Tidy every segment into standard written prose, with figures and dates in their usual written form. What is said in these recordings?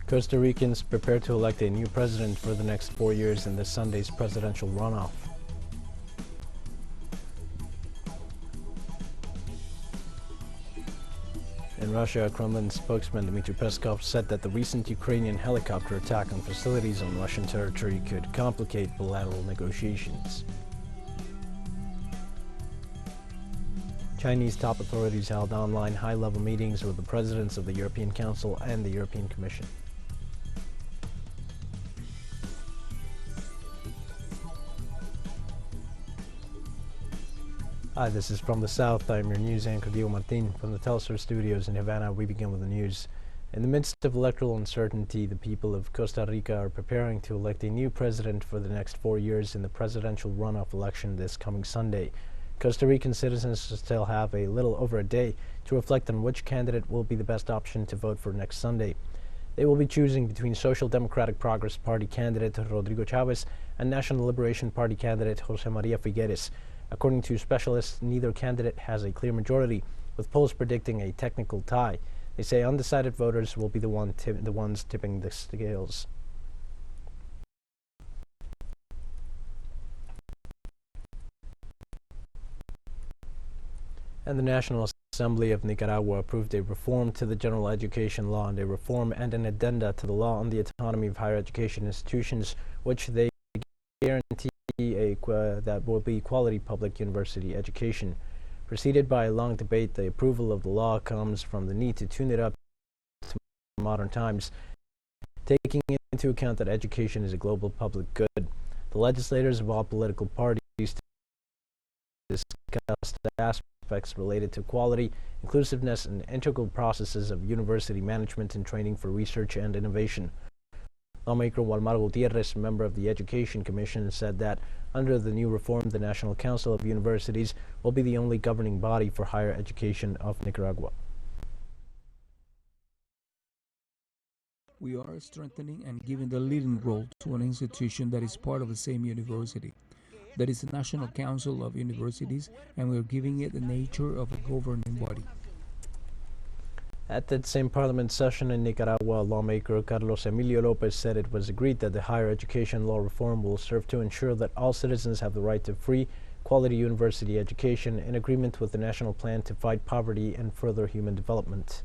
Costa Ricans prepare to elect a new president for the next 4 years in this Sunday's presidential runoff. In Russia, Kremlin spokesman Dmitry Peskov said that the recent Ukrainian helicopter attack on facilities on Russian territory could complicate bilateral negotiations. Chinese top authorities held online high-level meetings with the presidents of the European Council and the European Commission. Hi, this is From the South. I'm your news anchor, Diego Martin. From the Telstar studios in Havana, we begin with the news. In the midst of electoral uncertainty, the people of Costa Rica are preparing to elect a new president for the next 4 years in the presidential runoff election this coming Sunday. Costa Rican citizens still have a little over a day to reflect on which candidate will be the best option to vote for next Sunday. They will be choosing between Social Democratic Progress Party candidate Rodrigo Chavez and National Liberation Party candidate Jose Maria Figueres. According to specialists, neither candidate has a clear majority, with polls predicting a technical tie. They say undecided voters will be the ones tipping the scales. And the National Assembly of Nicaragua approved a reform to the general education law and a reform and an addenda to the law on the autonomy of higher education institutions, which they guarantee that will be quality public university education. Preceded by a long debate, the approval of the law comes from the need to tune it up to modern times, taking into account that education is a global public good. The legislators of all political parties discussed aspects related to quality, inclusiveness, and integral processes of university management and training for research and innovation. Lawmaker Walmar Gutierrez, member of the Education Commission, said that under the new reform, the National Council of Universities will be the only governing body for higher education of Nicaragua. We are strengthening and giving the leading role to an institution that is part of the same university. That is the National Council of Universities, and we are giving it the nature of a governing body. At that same parliament session in Nicaragua, lawmaker Carlos Emilio Lopez said it was agreed that the higher education law reform will serve to ensure that all citizens have the right to free, quality university education in agreement with the national plan to fight poverty and further human development.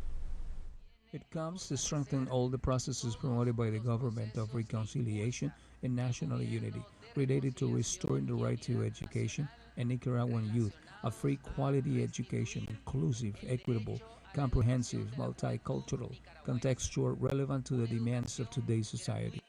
It comes to strengthen all the processes promoted by the government of reconciliation and national unity related to restoring the right to education and Nicaraguan youth, a free quality education, inclusive, equitable, comprehensive, multicultural, contextual, relevant to the demands of today's society.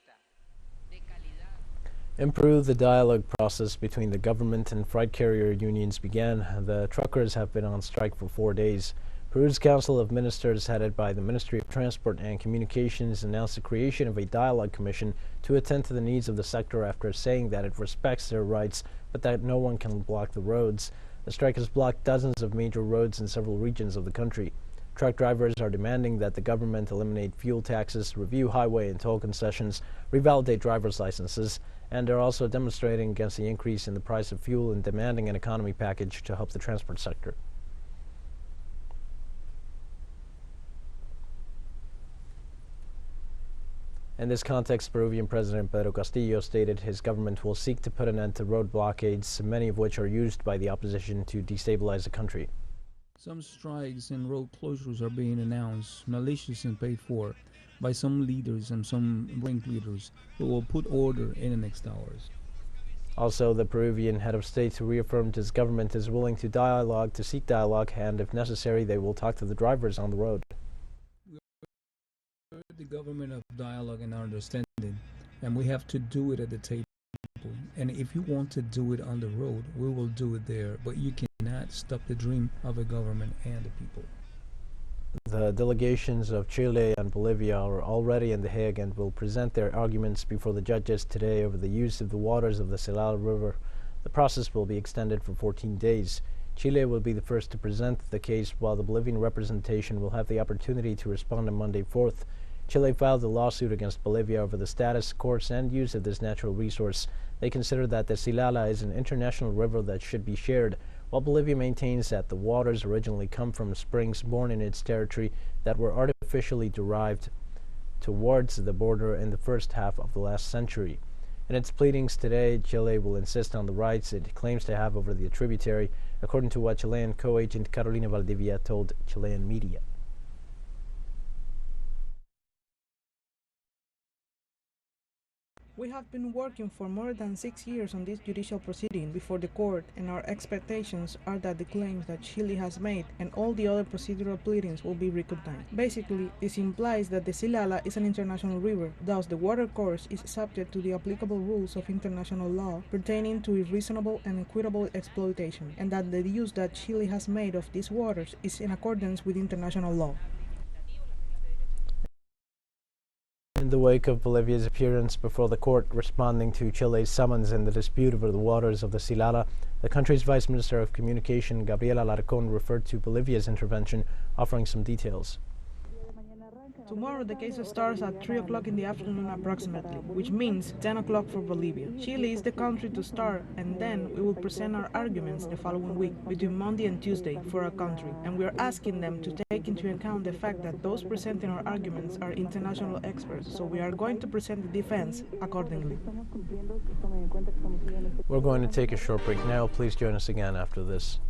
Improve the dialogue process between the government and freight carrier unions began. The truckers have been on strike for 4 days. Peru's Council of Ministers, headed by the Ministry of Transport and Communications, announced the creation of a dialogue commission to attend to the needs of the sector after saying that it respects their rights, but that no one can block the roads. The strike has blocked dozens of major roads in several regions of the country. Truck drivers are demanding that the government eliminate fuel taxes, review highway and toll concessions, revalidate driver's licenses, and are also demonstrating against the increase in the price of fuel and demanding an economy package to help the transport sector. In this context, Peruvian President Pedro Castillo stated his government will seek to put an end to road blockades, many of which are used by the opposition to destabilize the country. Some strikes and road closures are being announced, malicious and paid for, by some leaders and some ringleaders who will put order in the next hours. Also, the Peruvian head of state reaffirmed his government is willing to seek dialogue, and if necessary, they will talk to the drivers on the road. We're the government of dialogue and understanding, and we have to do it at the table. And if you want to do it on the road, we will do it there, but you cannot stop the dream of a government and the people. The delegations of Chile and Bolivia are already in The Hague and will present their arguments before the judges today over the use of the waters of the Silala River. The process will be extended for 14 days. Chile will be the first to present the case, while the Bolivian representation will have the opportunity to respond on Monday 4th. Chile filed a lawsuit against Bolivia over the status, course, and use of this natural resource. They consider that the Silala is an international river that should be shared, while Bolivia maintains that the waters originally come from springs born in its territory that were artificially derived towards the border in the first half of the last century. In its pleadings today, Chile will insist on the rights it claims to have over the tributary, according to what Chilean co-agent Carolina Valdivia told Chilean media. We have been working for more than 6 years on this judicial proceeding before the court, and our expectations are that the claims that Chile has made and all the other procedural pleadings will be recognized. Basically, this implies that the Silala is an international river, thus the water course is subject to the applicable rules of international law pertaining to unreasonable and equitable exploitation, and that the use that Chile has made of these waters is in accordance with international law. In the wake of Bolivia's appearance before the court responding to Chile's summons in the dispute over the waters of the Silala, the country's Vice Minister of Communication, Gabriela Larcón, referred to Bolivia's intervention, offering some details. Tomorrow the case starts at 3 o'clock in the afternoon approximately, which means 10 o'clock for Bolivia. Chile is the country to start, and then we will present our arguments the following week, between Monday and Tuesday, for our country. And we are asking them to take into account the fact that those presenting our arguments are international experts, so we are going to present the defense accordingly. We're going to take a short break now. Please join us again after this.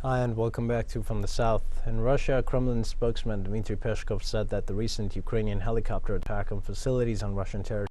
Hi and welcome back to From the South. In Russia, Kremlin spokesman Dmitry Peskov said that the recent Ukrainian helicopter attack on facilities on Russian territory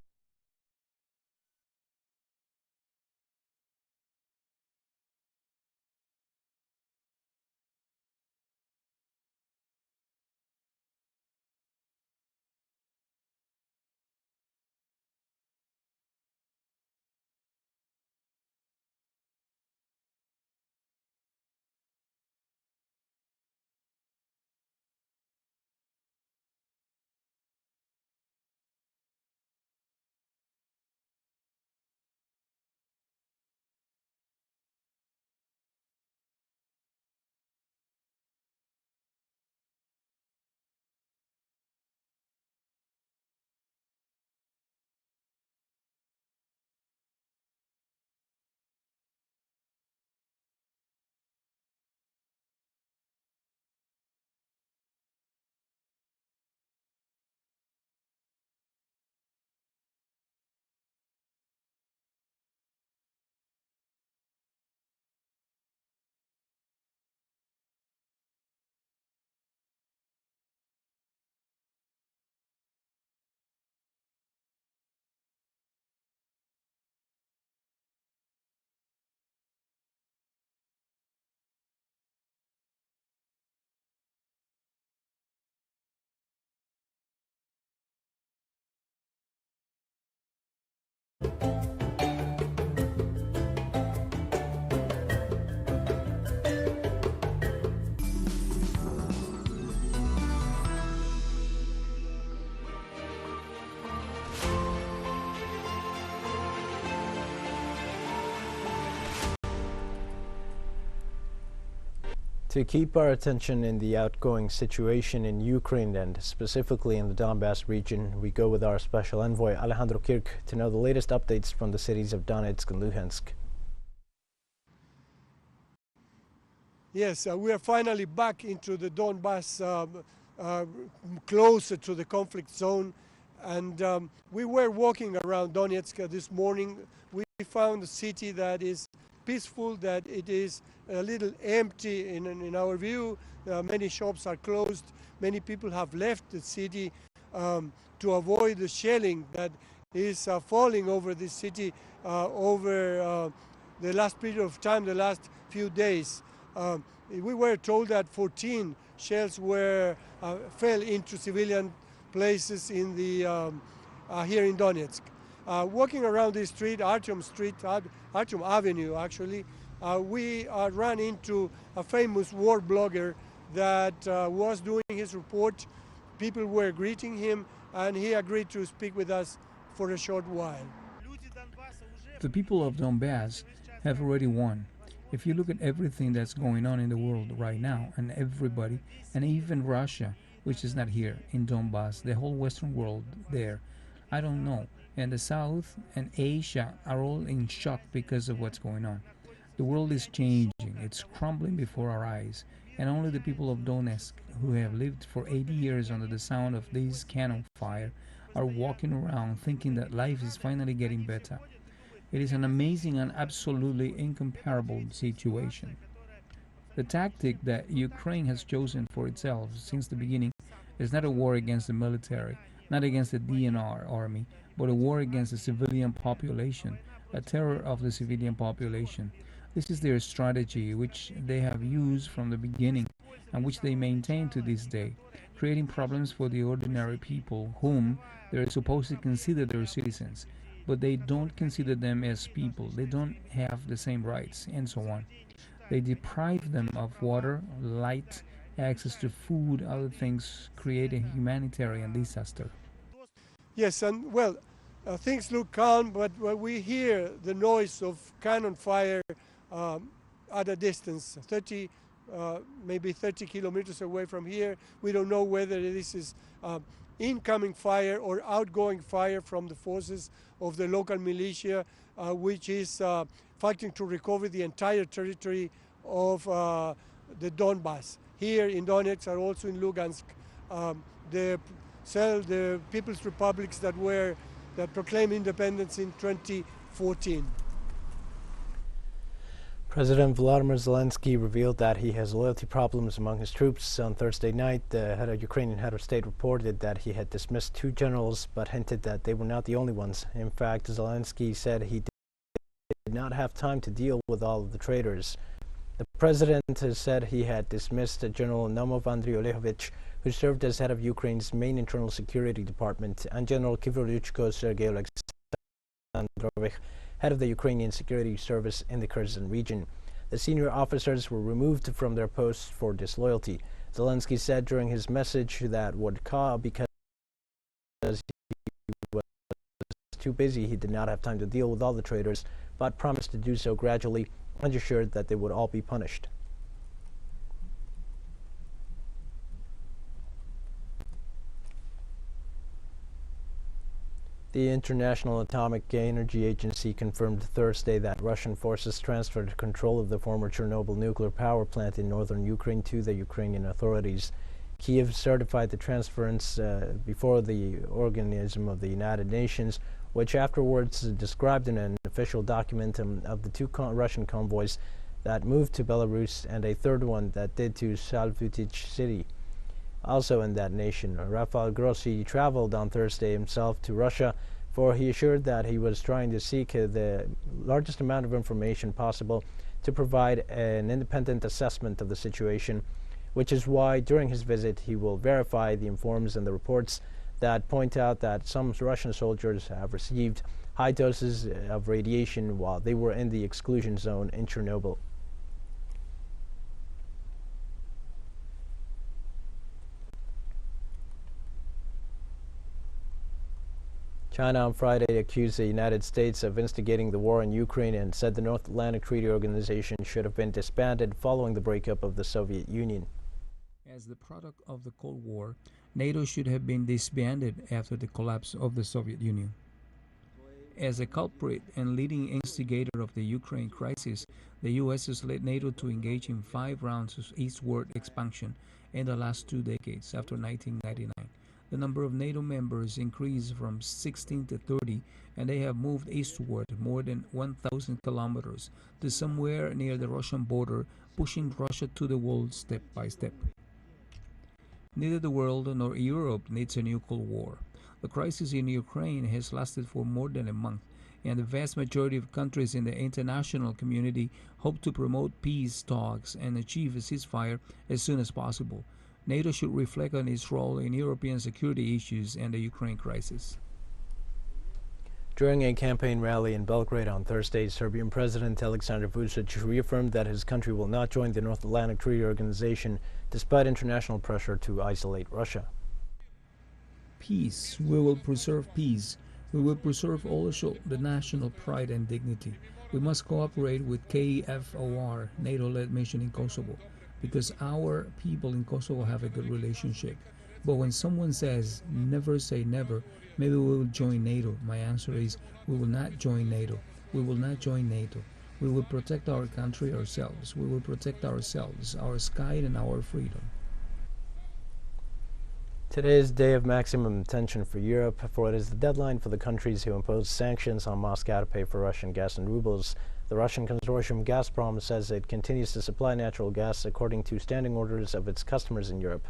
To keep our attention in the outgoing situation in Ukraine and specifically in the Donbass region, we go with our special envoy Alejandro Kirk to know the latest updates from the cities of Donetsk and Luhansk. Yes, we are finally back into the Donbass, closer to the conflict zone. And we were walking around Donetsk this morning. We found a city that is peaceful, that it is a little empty in our view. Many shops are closed. Many people have left the city to avoid the shelling that is falling over the city over the last period of time, the last few days. We were told that 14 shells fell into civilian places in the here in Donetsk. Walking around this street, Artyom Avenue actually, we ran into a famous war blogger that was doing his report. People were greeting him, and he agreed to speak with us for a short while. The people of Donbass have already won. If you look at everything that's going on in the world right now, and everybody, and even Russia, which is not here, in Donbass, the whole Western world there, I don't know. And the South and Asia are all in shock because of what's going on. The world is changing, it's crumbling before our eyes, and only the people of Donetsk, who have lived for 80 years under the sound of this cannon fire, are walking around thinking that life is finally getting better. It is an amazing and absolutely incomparable situation. The tactic that Ukraine has chosen for itself since the beginning is not a war against the military, not against the DNR army, but a war against the civilian population, a terror of the civilian population. This is their strategy, which they have used from the beginning and which they maintain to this day, creating problems for the ordinary people whom they are supposed to consider their citizens, but they don't consider them as people. They don't have the same rights, and so on. They deprive them of water, light, access to food, other things, create a humanitarian disaster. Yes, and well, things look calm, but when we hear the noise of cannon fire at a distance, 30, maybe 30 kilometers away from here, we don't know whether this is incoming fire or outgoing fire from the forces of the local militia, which is fighting to recover the entire territory of the Donbass. Here in Donetsk and also in Lugansk, the People's Republics that proclaimed independence in 2014. President Volodymyr Zelensky revealed that he has loyalty problems among his troops. On Thursday night, the Ukrainian head of state reported that he had dismissed 2 generals, but hinted that they were not the only ones. In fact, Zelensky said he did not have time to deal with all of the traitors. The president has said he had dismissed General Naumov Andriy Olehovich, who served as head of Ukraine's main internal security department, and General Kivyryuchko Sergei Alexandrovich, head of the Ukrainian security service in the Kherson region. The senior officers were removed from their posts for disloyalty. Zelensky said during his message that would come because he was too busy, he did not have time to deal with all the traitors, but promised to do so gradually and assured that they would all be punished. The International Atomic Energy Agency confirmed Thursday that Russian forces transferred control of the former Chernobyl nuclear power plant in northern Ukraine to the Ukrainian authorities. Kiev certified the transference before the Organism of the United Nations, which afterwards described in an official document of the 2 Russian convoys that moved to Belarus and a third one that did to Salvutich city. Also in that nation, Rafael Grossi traveled on Thursday himself to Russia, for he assured that he was trying to seek the largest amount of information possible to provide an independent assessment of the situation, which is why during his visit he will verify the informs and the reports that point out that some Russian soldiers have received high doses of radiation while they were in the exclusion zone in Chernobyl. China on Friday accused the United States of instigating the war in Ukraine and said the North Atlantic Treaty Organization should have been disbanded following the breakup of the Soviet Union. As the product of the Cold War, NATO should have been disbanded after the collapse of the Soviet Union. As a culprit and leading instigator of the Ukraine crisis, the U.S. has led NATO to engage in 5 rounds of eastward expansion in the last 2 decades after 1999. The number of NATO members increased from 16 to 30, and they have moved eastward more than 1,000 kilometers to somewhere near the Russian border, pushing Russia to the wall step by step. Neither the world nor Europe needs a new Cold War. The crisis in Ukraine has lasted for more than a month, and the vast majority of countries in the international community hope to promote peace talks and achieve a ceasefire as soon as possible. NATO should reflect on its role in European security issues and the Ukraine crisis. During a campaign rally in Belgrade on Thursday, Serbian President Aleksandar Vučić reaffirmed that his country will not join the North Atlantic Treaty Organization despite international pressure to isolate Russia. peace. We will preserve peace. We will preserve also the national pride and dignity. We must cooperate with KFOR, NATO-led mission in Kosovo, because our people in Kosovo have a good relationship. But when someone says, never say never, maybe we will join NATO, my answer is, we will not join NATO. We will not join NATO. We will protect our country ourselves. We will protect ourselves, our sky, and our freedom. Today is day of maximum tension for Europe, for it is the deadline for the countries who impose sanctions on Moscow to pay for Russian gas in rubles. The Russian consortium Gazprom says it continues to supply natural gas according to standing orders of its customers in Europe.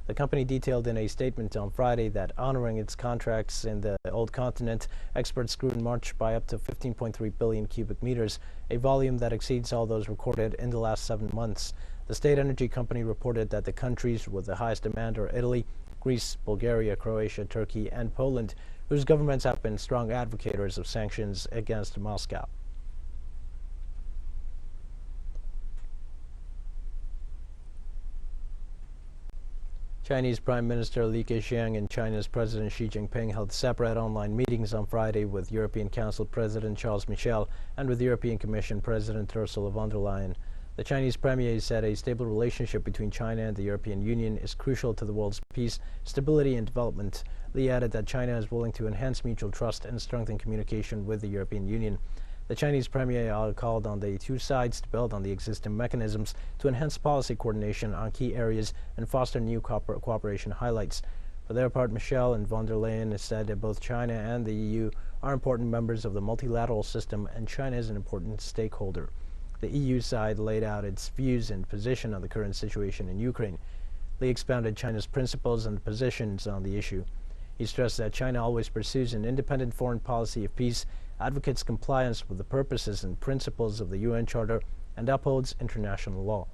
The company detailed in a statement on Friday that honoring its contracts in the old continent, experts grew in March by up to 15.3 billion cubic meters, a volume that exceeds all those recorded in the last 7 months. The state energy company reported that the countries with the highest demand are Italy, Greece, Bulgaria, Croatia, Turkey, and Poland, whose governments have been strong advocates of sanctions against Moscow. Chinese Prime Minister Li Keqiang and China's President Xi Jinping held separate online meetings on Friday with European Council President Charles Michel and with European Commission President Ursula von der Leyen. The Chinese premier said a stable relationship between China and the European Union is crucial to the world's peace, stability, and development. Li added that China is willing to enhance mutual trust and strengthen communication with the European Union. The Chinese premier called on the two sides to build on the existing mechanisms to enhance policy coordination on key areas and foster new cooperation highlights. For their part, Michel and von der Leyen said that both China and the EU are important members of the multilateral system and China is an important stakeholder. The EU side laid out its views and position on the current situation in Ukraine. Li expounded China's principles and positions on the issue. He stressed that China always pursues an independent foreign policy of peace, advocates compliance with the purposes and principles of the UN Charter, and upholds international law.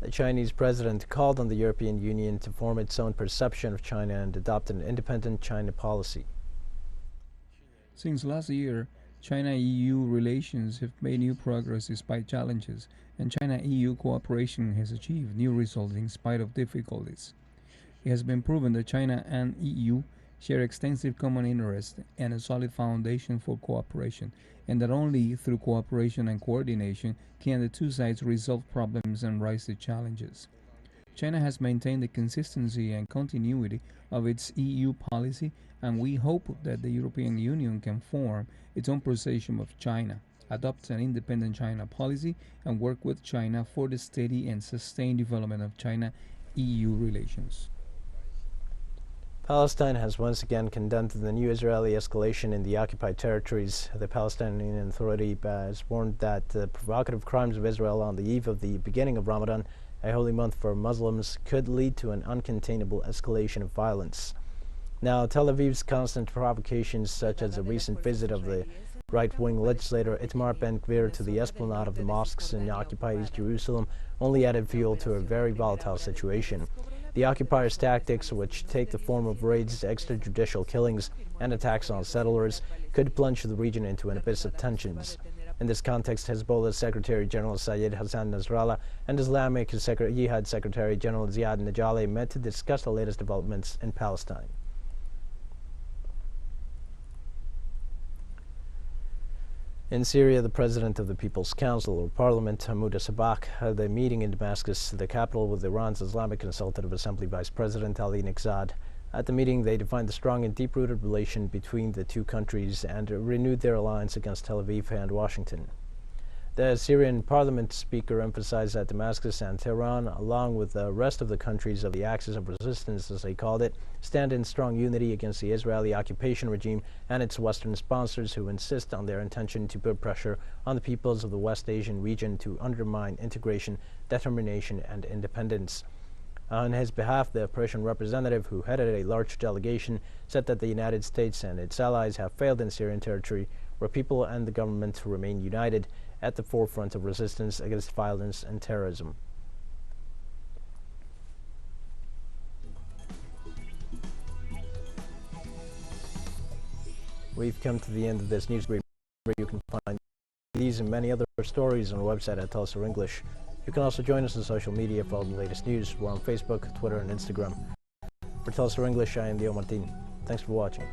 The Chinese president called on the European Union to form its own perception of China and adopt an independent China policy. Since last year, China-EU relations have made new progress despite challenges, and China-EU cooperation has achieved new results in spite of difficulties. It has been proven that China and EU share extensive common interests and a solid foundation for cooperation, and that only through cooperation and coordination can the two sides resolve problems and rise to challenges. China has maintained the consistency and continuity of its EU policy, and we hope that the European Union can form its own perception of China, adopt an independent China policy, and work with China for the steady and sustained development of China-EU relations. Palestine has once again condemned the new Israeli escalation in the occupied territories. The Palestinian Authority has warned that the provocative crimes of Israel on the eve of the beginning of Ramadan, a holy month for Muslims, could lead to an uncontainable escalation of violence. Now, Tel Aviv's constant provocations, such as the recent visit of the right-wing legislator Itamar Ben-Gvir to the esplanade of the mosques in occupied East Jerusalem, only added fuel to a very volatile situation. The occupiers' tactics, which take the form of raids, extrajudicial killings, and attacks on settlers, could plunge the region into an abyss of tensions. In this context, Hezbollah's Secretary General Sayed Hassan Nasrallah and Islamic Jihad Secretary General Ziad Najali met to discuss the latest developments in Palestine. In Syria, the president of the People's Council, or Parliament, Hamouda Sabak, held a meeting in Damascus, the capital, with Iran's Islamic Consultative Assembly Vice President Ali Niqzad. At the meeting, they defined the strong and deep-rooted relation between the two countries and renewed their alliance against Tel Aviv and Washington. The Syrian parliament speaker emphasized that Damascus and Tehran, along with the rest of the countries of the Axis of Resistance, as they called it, stand in strong unity against the Israeli occupation regime and its Western sponsors who insist on their intention to put pressure on the peoples of the West Asian region to undermine integration, determination, and independence. On his behalf, the Persian representative, who headed a large delegation, said that the United States and its allies have failed in Syrian territory, where people and the government remain united at the forefront of resistance against violence and terrorism. We've come to the end of this news briefing, where you can find these and many other stories on our website at Tulsa English. You can also join us on social media for all the latest news. We're on Facebook, Twitter, and Instagram. For Tulsa English, I am Leo Martin. Thanks for watching.